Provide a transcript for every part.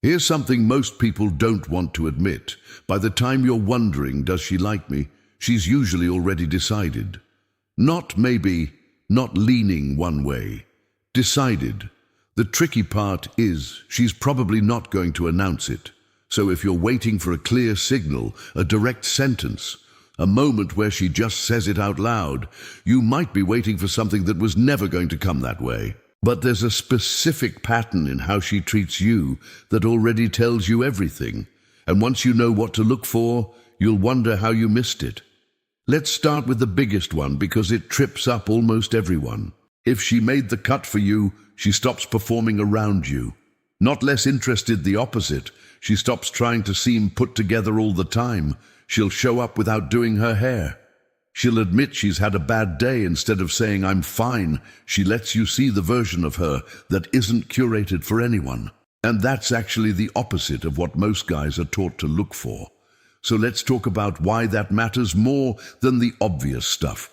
Here's something most people don't want to admit. By the time you're wondering, does she like me? She's usually already decided. Not maybe, not leaning one way. Decided. The tricky part is she's probably not going to announce it. So if you're waiting for a clear signal, a direct sentence, a moment where she just says it out loud, you might be waiting for something that was never going to come that way. But there's a specific pattern in how she treats you that already tells you everything. And once you know what to look for, you'll wonder how you missed it. Let's start with the biggest one because it trips up almost everyone. If she made the cut for you, she stops performing around you. Not less interested, the opposite. She stops trying to seem put together all the time. She'll show up without doing her hair. She'll admit she's had a bad day instead of saying, "I'm fine." She lets you see the version of her that isn't curated for anyone. And that's actually the opposite of what most guys are taught to look for. So let's talk about why that matters more than the obvious stuff.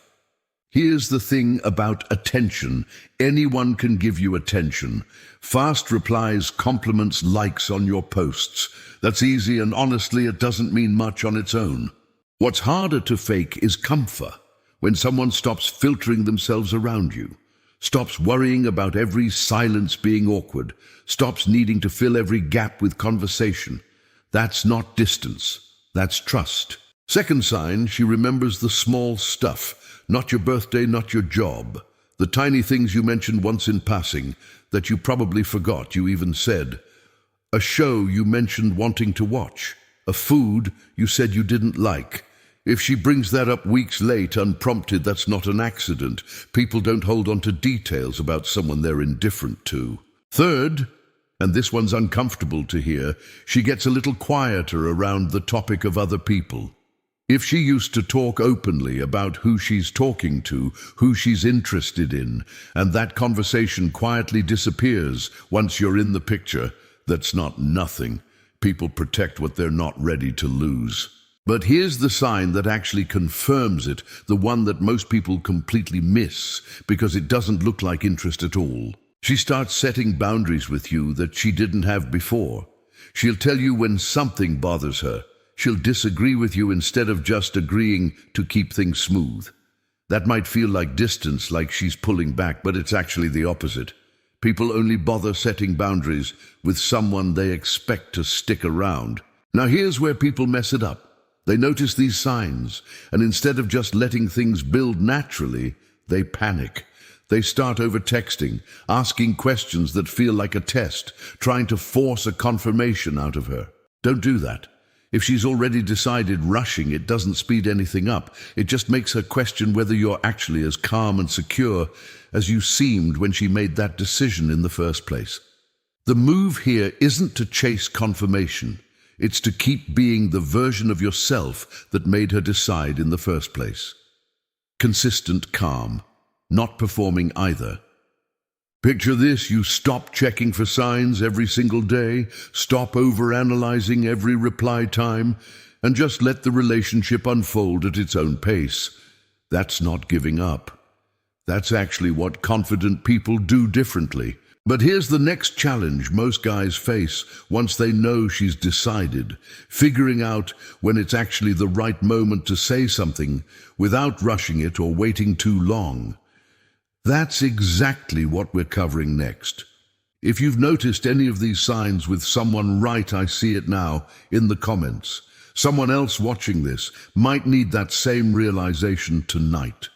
Here's the thing about attention. Anyone can give you attention. Fast replies, compliments, likes on your posts. That's easy, and honestly, it doesn't mean much on its own. What's harder to fake is comfort. When someone stops filtering themselves around you, stops worrying about every silence being awkward, stops needing to fill every gap with conversation. That's not distance. That's trust. Second sign, she remembers the small stuff. Not your birthday, not your job. The tiny things you mentioned once in passing that you probably forgot you even said. A show you mentioned wanting to watch. A food you said you didn't like. If she brings that up weeks late, unprompted, that's not an accident. People don't hold on to details about someone they're indifferent to. Third, and this one's uncomfortable to hear, she gets a little quieter around the topic of other people. If she used to talk openly about who she's talking to, who she's interested in, and that conversation quietly disappears once you're in the picture, that's not nothing. People protect what they're not ready to lose. But here's the sign that actually confirms it, the one that most people completely miss because it doesn't look like interest at all. She starts setting boundaries with you that she didn't have before. She'll tell you when something bothers her. She'll disagree with you instead of just agreeing to keep things smooth. That might feel like distance, like she's pulling back, but it's actually the opposite. People only bother setting boundaries with someone they expect to stick around. Now here's where people mess it up. They notice these signs, and instead of just letting things build naturally, they panic. They start over-texting, asking questions that feel like a test, trying to force a confirmation out of her. Don't do that. If she's already decided, rushing it doesn't speed anything up. It just makes her question whether you're actually as calm and secure as you seemed when she made that decision in the first place. The move here isn't to chase confirmation. It's to keep being the version of yourself that made her decide in the first place. Consistent calm, not performing either. Picture this: you stop checking for signs every single day, stop overanalyzing every reply time, and just let the relationship unfold at its own pace. That's not giving up. That's actually what confident people do differently. But here's the next challenge most guys face once they know she's decided: figuring out when it's actually the right moment to say something without rushing it or waiting too long. That's exactly what we're covering next. If you've noticed any of these signs with someone, write "I see it now" in the comments. Someone else watching this might need that same realization tonight.